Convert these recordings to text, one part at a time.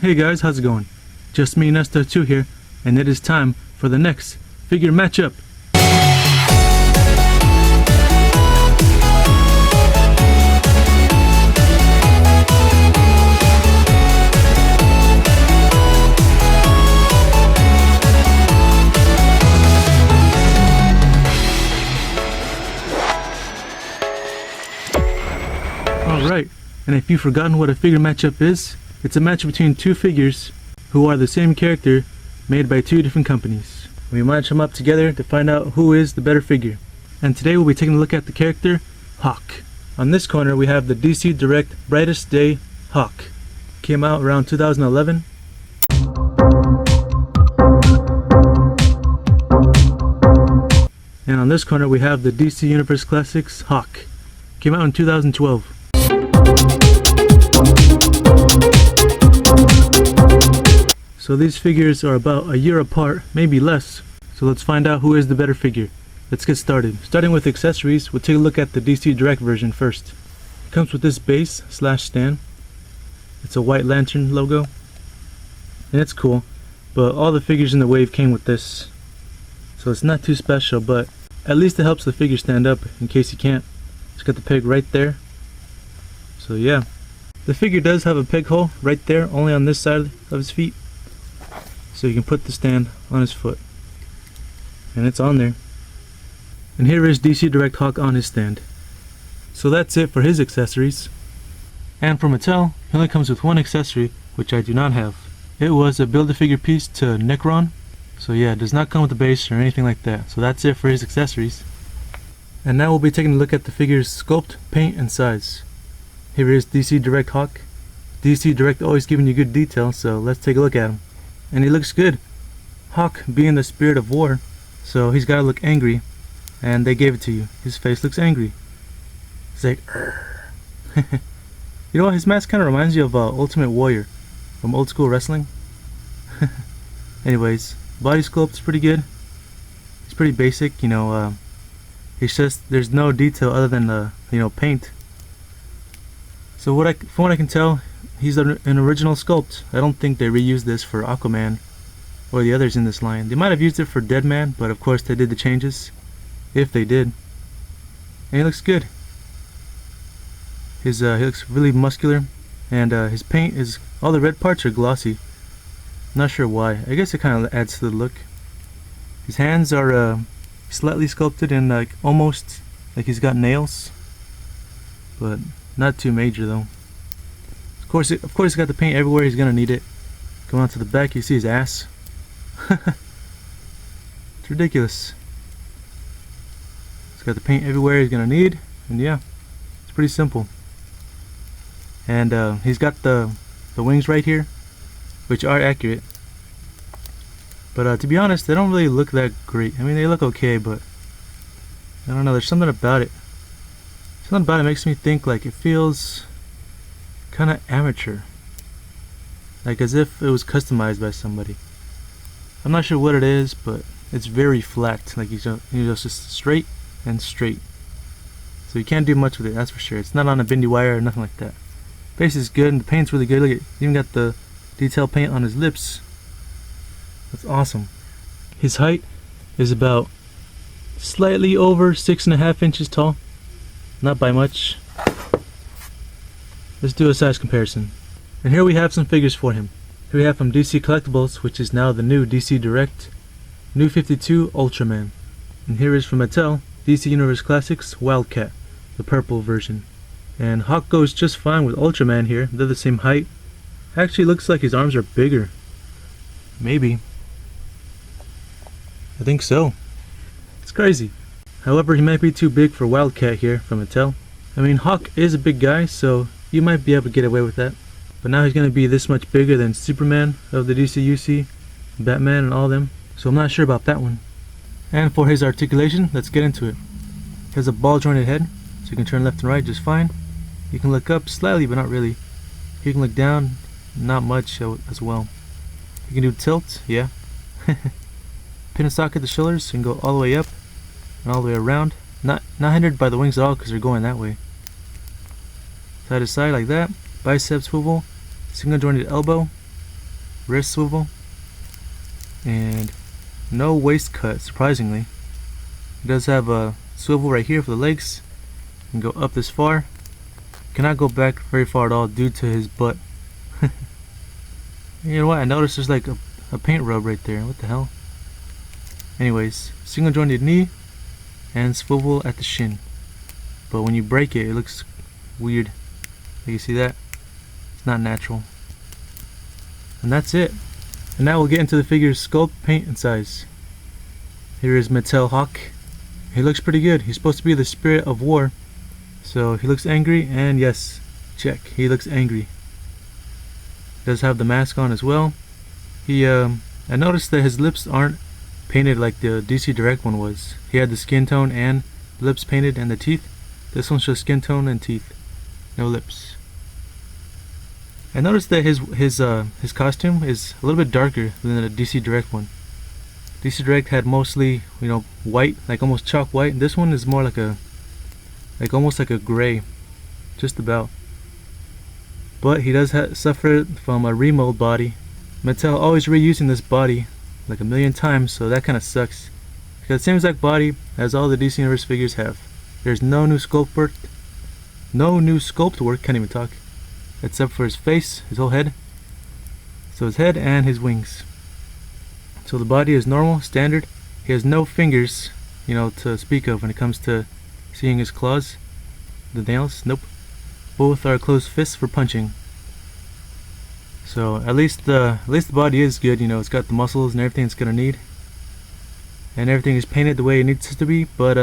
Hey guys, how's it going? Just me, Nestor2 here, and it is time for the next figure matchup. Alright, and if you've forgotten what a figure matchup is, it's a match between two figures who are the same character made by two different companies. We match them up together to find out who is the better figure. And today we'll be taking a look at the character Hawk. On this corner we have the DC Direct Brightest Day Hawk. Came out around 2011. And on this corner we have the DC Universe Classics Hawk. Came out in 2012. So these figures are about a year apart, maybe less. So let's find out who is the better figure. Let's get started. Starting with accessories, we'll take a look at the DC Direct version first. It comes with this base / stand. It's a white lantern logo. And it's cool, but all the figures in the wave came with this. So it's not too special, but at least it helps the figure stand up in case you can't. It's got the peg right there. So yeah. The figure does have a peg hole right there, only on this side of his feet. So you can put the stand on his foot. And it's on there. And here is DC Direct Hawk on his stand. So that's it for his accessories. And for Mattel, he only comes with one accessory, which I do not have. It was a Build-A-Figure piece to Necron. So yeah, it does not come with a base or anything like that. So that's it for his accessories. And now we'll be taking a look at the figure's sculpt, paint, and size. Here is DC Direct Hawk. DC Direct always giving you good detail, so let's take a look at him. And he looks good. Hawk being the spirit of war, so he's gotta look angry, and they gave it to you. His face looks angry. He's like, you know what, his mask kinda reminds you of Ultimate Warrior from old school wrestling. Anyways, body sculpt's pretty good. It's pretty basic, you know, it's just, there's no detail other than the, paint. So from what I can tell, he's an original sculpt. I don't think they reused this for Aquaman or the others in this line. They might have used it for Deadman, but of course they did the changes, if they did. And he looks good. He looks really muscular, and his paint is, all the red parts are glossy. Not sure why. I guess it kind of adds to the look. His hands are slightly sculpted and like almost like he's got nails, but not too major though. Of course, he's got the paint everywhere. He's gonna need it. Going on to the back, you see his ass. It's ridiculous. He's got the paint everywhere he's gonna need, and yeah, it's pretty simple. And he's got the wings right here, which are accurate. But to be honest, they don't really look that great. I mean, they look okay, but I don't know. There's something about it. Something about it makes me think like it feels kind of amateur, like as if it was customized by somebody. I'm not sure what it is, but it's very flat. Like he's just straight and straight. So you can't do much with it, that's for sure. It's not on a bendy wire or nothing like that. Base is good and the paint's really good. Look at, even got the detail paint on his lips. That's awesome. His height is about slightly over 6.5 inches tall. Not by much. Let's do a size comparison. And here we have some figures for him. Here we have from DC Collectibles, which is now the new DC Direct, New 52 Ultraman. And here is from Mattel, DC Universe Classics Wildcat, the purple version. And Hawk goes just fine with Ultraman here. They're the same height. Actually looks like his arms are bigger. Maybe. I think so. It's crazy. However, he might be too big for Wildcat here from Mattel. I mean, Hawk is a big guy, so you might be able to get away with that. But now he's going to be this much bigger than Superman of the DCUC, Batman and all them. So I'm not sure about that one. And for his articulation, let's get into it. He has a ball jointed head, so you can turn left and right just fine. You can look up slightly, but not really. You can look down, not much as well. You can do tilt, yeah. Pin a socket at the shoulders, so you can go all the way up and all the way around. Not hindered by the wings at all because they're going that way. Side to side like that. Bicep swivel. Single jointed elbow. wrist swivel, and no waist cut, surprisingly. It does have a swivel right here for the legs. You can go up this far. Cannot go back very far at all due to his butt. You know what? I noticed there's like a paint rub right there. What the hell? Anyways, single jointed knee and swivel at the shin. But when you break it, it looks weird. You see that? It's not natural. And that's it. And now we'll get into the figure's sculpt, paint, and size. Here is Mattel Hawk. He looks pretty good. He's supposed to be the spirit of war. So he looks angry, and yes, check. He looks angry. Does have the mask on as well. I noticed that his lips aren't painted like the DC Direct one was. He had the skin tone and lips painted and the teeth. This one's just skin tone and teeth, no lips. I noticed that his costume is a little bit darker than the DC Direct one. DC Direct had mostly, you know, white, like almost chalk white. And this one is more like almost like a gray, just about. But he does suffer from a remold body. Mattel always reusing this body like a million times, so that kind of sucks. Because the same exact body as all the DC Universe figures have. There's no new sculpt work. Can't even talk. Except for his face, his whole head. So his head and his wings. So the body is normal, standard. He has no fingers, you know, to speak of when it comes to seeing his claws. The nails, nope. Both are closed fists for punching. So at least the body is good, you know, it's got the muscles and everything it's gonna need. And everything is painted the way it needs to be, but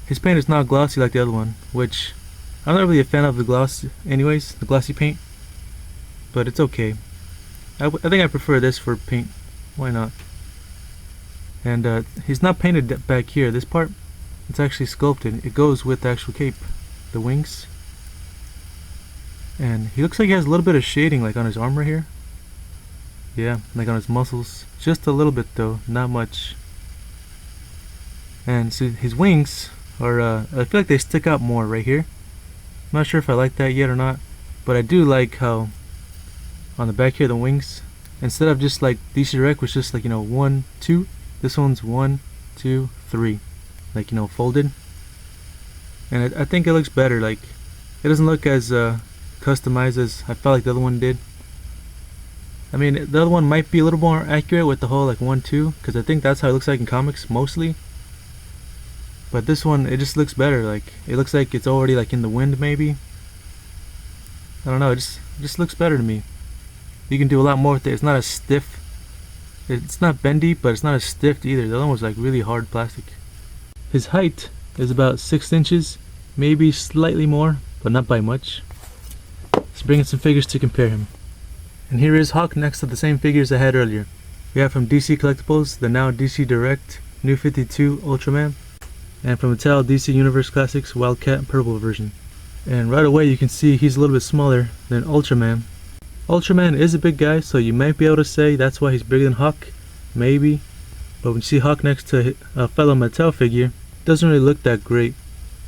his paint is not glossy like the other one, which I'm not really a fan of the gloss anyways, the glossy paint. But it's okay. I think I prefer this for paint. Why not? And he's not painted back here. This part, it's actually sculpted. It goes with the actual cape, the wings. And he looks like he has a little bit of shading like on his arm right here. Yeah, like on his muscles. Just a little bit though, not much. And see, his wings are, I feel like they stick out more right here. I'm not sure if I like that yet or not. But I do like how on the back here, the wings, instead of just like DC Direct was just like, you know, 1, 2. This one's 1, 2, 3. Like, you know, folded. And I think it looks better. Like, it doesn't look as customized as I felt like the other one did. I mean, the other one might be a little more accurate with the whole like 1, 2, because I think that's how it looks like in comics mostly. But this one, it just looks better. Like, it looks like it's already like in the wind maybe. I don't know, it just looks better to me. You can do a lot more with it. It's not as stiff. It's not bendy, but it's not as stiff either. The other one was like really hard plastic. His height is about 6 inches, maybe slightly more, but not by much. Let's bring in some figures to compare him. And here is Hawk next to the same figures I had earlier. We have from DC Collectibles, the now DC Direct New 52 Ultraman, and from Mattel DC Universe Classics Wildcat Purple version. And right away you can see he's a little bit smaller than Ultraman. Ultraman is a big guy, so you might be able to say that's why he's bigger than Hawk, maybe. But when you see Hawk next to a fellow Mattel figure, it doesn't really look that great.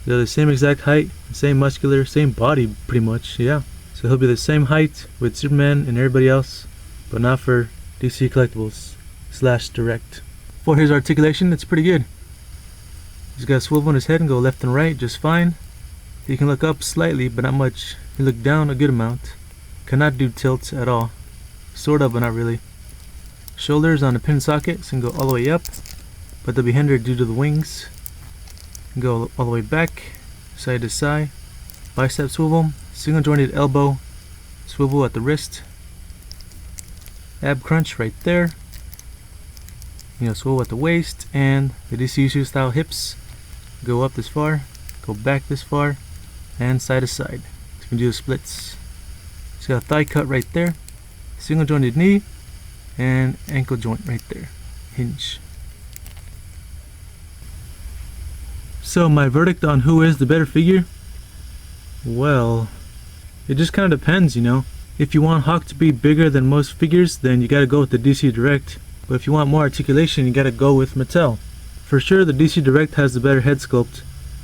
They're the same exact height, same muscular, same body pretty much, yeah. So he'll be the same height with Superman and everybody else, but not for DC Collectibles / Direct. For his articulation, it's pretty good. He's got a swivel on his head and go left and right just fine. He can look up slightly, but not much. He can look down a good amount. Cannot do tilts at all. Sort of, but not really. Shoulders on the pin sockets and go all the way up, but they'll be hindered due to the wings. And go all the way back, side to side. Bicep swivel, single jointed elbow, swivel at the wrist. Ab crunch right there. You know, swivel at the waist, and the DCU style hips. Go up this far, go back this far, and side to side. So you can do the splits. He's got a thigh cut right there, single jointed knee, and ankle joint right there. Hinge. So my verdict on who is the better figure? Well, it just kind of depends, you know. If you want Hawk to be bigger than most figures, then you gotta go with the DC Direct. But if you want more articulation, you gotta go with Mattel. For sure, the DC Direct has the better head sculpt.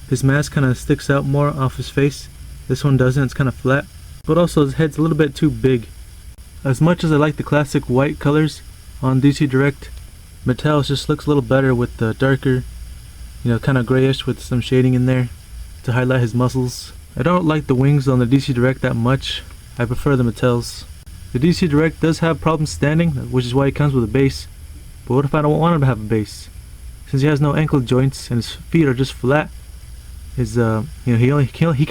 His mask kind of sticks out more off his face. This one doesn't, it's kind of flat. But also his head's a little bit too big. As much as I like the classic white colors on DC Direct, Mattel just looks a little better with the darker, kind of grayish with some shading in there to highlight his muscles. I don't like the wings on the DC Direct that much. I prefer the Mattels. The DC Direct does have problems standing, which is why it comes with a base. But what if I don't want him to have a base? Since he has no ankle joints and his feet are just flat, he can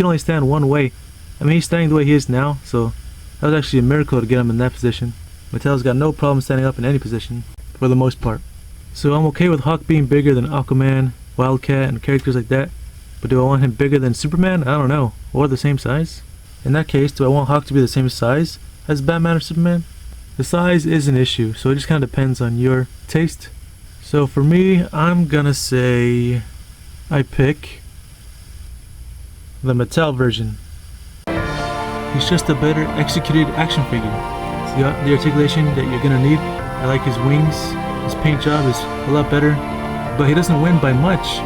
only stand one way. I mean, he's standing the way he is now, so that was actually a miracle to get him in that position. Mattel's got no problem standing up in any position, for the most part. So I'm okay with Hawk being bigger than Aquaman, Wildcat, and characters like that. But do I want him bigger than Superman? I don't know. Or the same size? In that case, do I want Hawk to be the same size as Batman or Superman? The size is an issue, so it just kind of depends on your taste. So for me, I'm gonna say I pick the Mattel version. He's just a better executed action figure. It's the articulation that you're gonna need. I like his wings. His paint job is a lot better, but he doesn't win by much.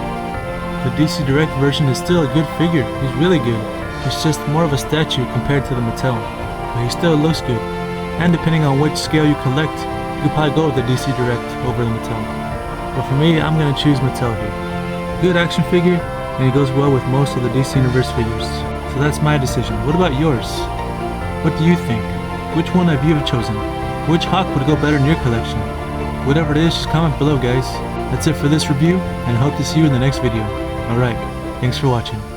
The DC Direct version is still a good figure. He's really good. He's just more of a statue compared to the Mattel, but he still looks good. And depending on which scale you collect, you could probably go with the DC Direct over the Mattel. But for me, I'm gonna choose Mattel here. Good action figure, and he goes well with most of the DC Universe figures. So that's my decision. What about yours? What do you think? Which one have you chosen? Which Hawk would go better in your collection? Whatever it is, just comment below, guys. That's it for this review, and I hope to see you in the next video. Alright, thanks for watching.